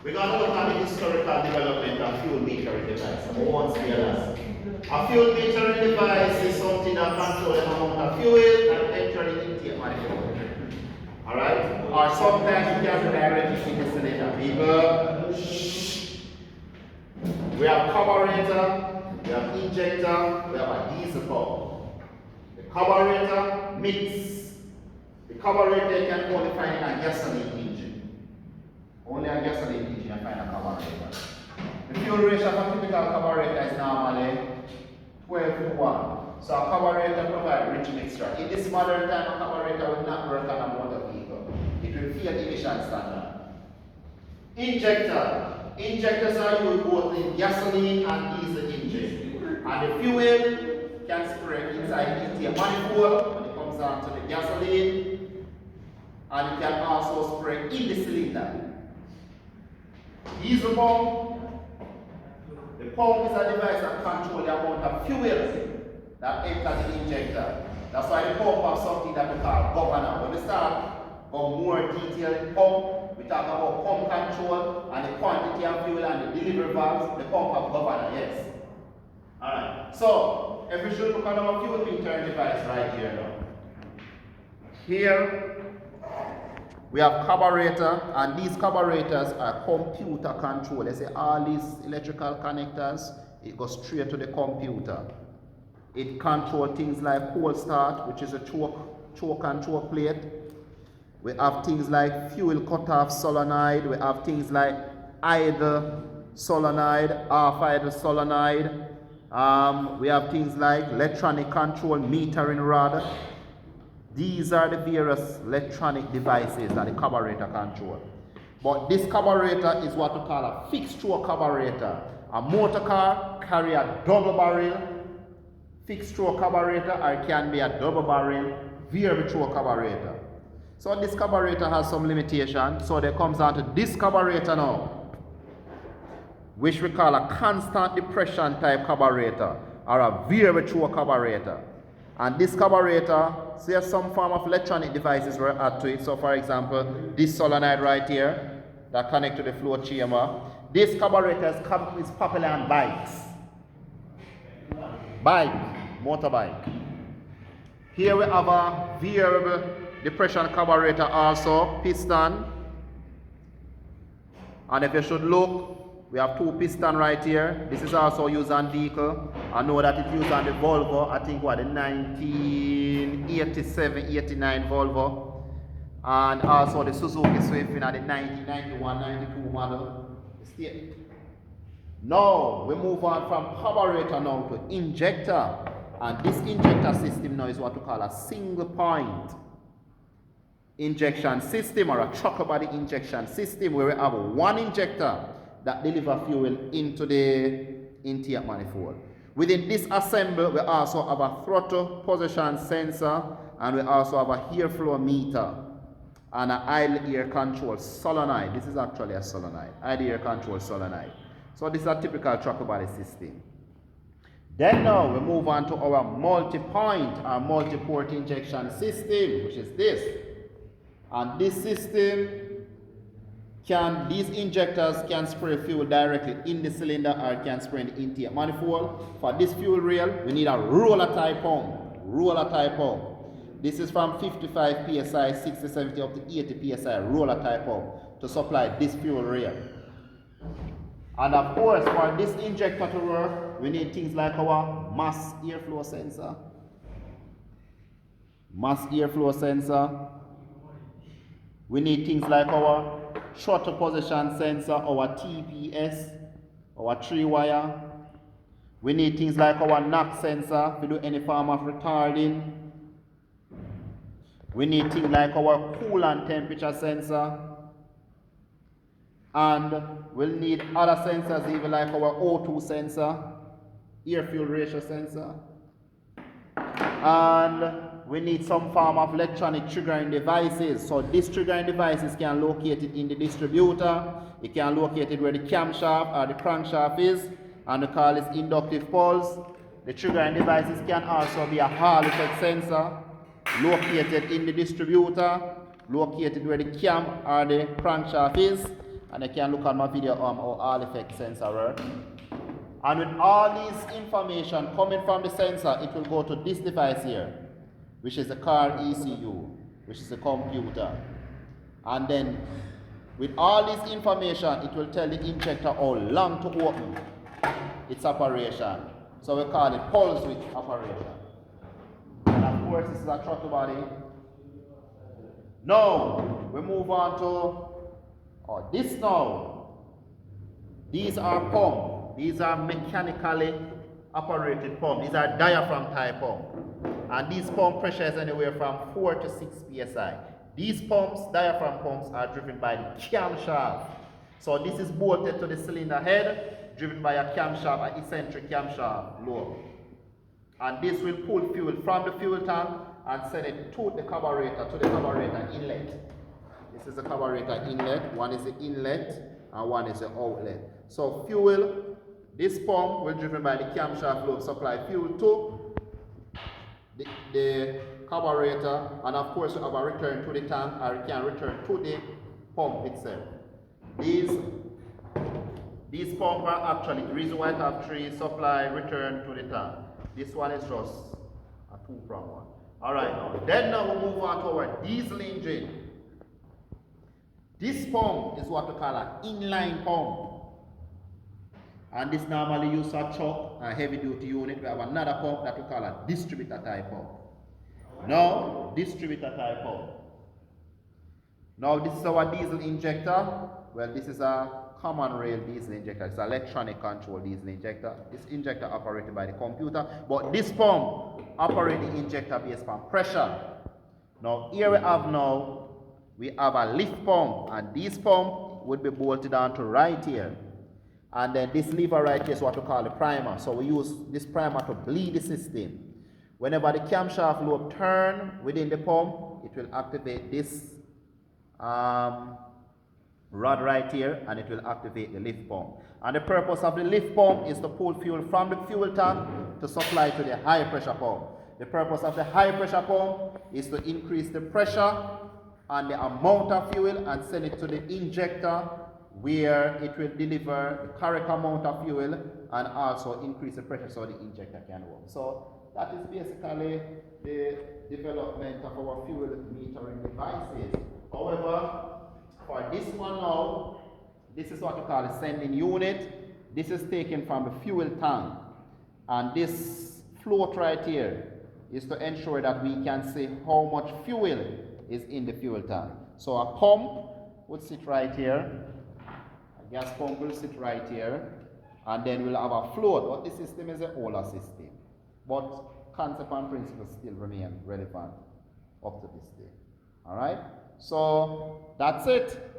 We're going to look at the historical development of fuel metering device. Number one, CLS. A fuel metering device is something that controls the amount of fuel that enters the intake manifold. Alright? Or sometimes you can directly in the cylinder. People, we have carburetor, we have injector, we have a diesel pump. The carburetor mix. The carburetor can only find a gasoline engine. Only a gasoline engine can find a carburetor. The fuel ratio of a typical carburetor is normally 12 to 1. So a carburetor provides rich mixture. In this modern time, a carburetor will not work on a motor vehicle. It will fail emission standard. Injector. Injectors are used both in gasoline and diesel engine. And the fuel can spray inside the intake manifold when it comes down to the gasoline. And it can also spray in the cylinder. Diesel pump. The pump is a device that controls the amount of fuel that enters the injector. That's why the pump has something that we call governor. When we start for more detailed pump, we talk about pump control and the quantity of fuel and the delivery valves. The pump has governor, yes. Alright. So if we should look at our fuel metering device right here now. Here we have carburetor, and these carburetors are computer controlled. They say all these electrical connectors, it goes straight to the computer. It controls things like cold start, which is a choke and choke plate. We have things like fuel cutoff solenoid. We have things like idle solenoid, half idle solenoid. We have things like electronic control metering rod. These are the various electronic devices that the carburetor control. But this carburetor is what we call a fixed stroke carburetor. A motor car carry a double barrel fixed stroke carburetor, or it can be a double barrel variable stroke carburetor. So this carburetor has some limitation. So there comes down to this carburetor now, which we call a constant depression type carburetor or a variable stroke carburetor. And this carburetor, so there's some form of electronic devices were added to it. So for example, this solenoid right here that connect to the flow chamber. This carburetor is popular on bikes. Motorbike. Here we have a variable depression carburetor also, piston. And if you should look, we have two pistons right here. This is also used on vehicle. I know that it's used on the Volvo, I think what, the 1987-89 Volvo. And also the Suzuki Swift in the 1991-92 model. Now, we move on from carburetor now to injector. And this injector system now is what we call a single point injection system, or a trucker body injection system, where we have one injector that delivers fuel into the intake manifold. Within this assembly, we also have a throttle position sensor, and we also have a airflow meter and an idle air control solenoid. This is actually a solenoid, idle air control solenoid. So this is a typical trucker body system. Then now we move on to our multi-point or multi-port injection system, which is this. And this system these injectors can spray fuel directly in the cylinder, or can spray in the intake manifold. For this fuel rail, we need a roller type pump. This is from 55 psi, 60, 70 up to 80 psi roller type pump to supply this fuel rail. And of course, for this injector to work, we need things like our mass airflow sensor. We need things like our throttle position sensor, our TPS, our 3-wire. We need things like our knock sensor to do any form of retarding. We need things like our coolant temperature sensor. And we'll need other sensors, even like our O2 sensor, air-fuel ratio sensor. And we need some form of electronic triggering devices. So these triggering devices can locate it in the distributor. It can locate it where the camshaft or the crankshaft is, and we call this inductive pulse. The triggering devices can also be a Hall effect sensor located in the distributor, located where the cam or the crankshaft is. and you can look at my video on how all effect sensor work. And with all these information coming from the sensor, it will go to this device here, which is the car ECU, which is a computer. And then with all this information, it will tell the injector how long to open its operation. So we call it pulse width operation. And of course, this is a throttle body. Now, we move on to this now. These are pumps. These are mechanically operated pumps. These are diaphragm type pumps. And these pump pressure is anywhere from 4 to 6 psi. These pumps, diaphragm pumps, are driven by the camshaft. So this is bolted to the cylinder head, driven by a camshaft, an eccentric camshaft lobe. And this will pull fuel from the fuel tank and send it to the carburetor inlet. This is the carburetor inlet. One is the inlet and one is the outlet. So fuel, this pump will be driven by the camshaft lobe, supply fuel to the carburetor, and of course you have a return to the tank, or it can return to the pump itself. These pumps are actually, the reason why I have 3, supply, return to the tank. This one is just a 2-prong one. Alright, now we move on to our diesel engine. This pump is what we call an inline pump. And this normally uses a chuck, a heavy duty unit. We have another pump that we call a distributor type pump. Now, distributor type pump. Now, this is our diesel injector. Well, this is a common rail diesel injector. It's an electronic control diesel injector. This injector operated by the computer. But this pump operates the injector based on pressure. Now, here we have a lift pump. And this pump would be bolted onto right here. And then this lever right here is what we call the primer. So we use this primer to bleed the system. Whenever the camshaft lobe turns within the pump, it will activate this rod right here, and it will activate the lift pump. And the purpose of the lift pump is to pull fuel from the fuel tank to supply to the high pressure pump. The purpose of the high pressure pump is to increase the pressure and the amount of fuel and send it to the injector, where it will deliver the correct amount of fuel and also increase the pressure so the injector can work. So that is basically the development of our fuel metering devices. However, for this one now, this is what we call a sending unit. This is taken from the fuel tank. And this float right here is to ensure that we can see how much fuel is in the fuel tank. So a pump would sit right here. Gas pump will sit right here, and then we'll have a float, but this system is an older system. But concept and principles still remain relevant up to this day. Alright? So that's it.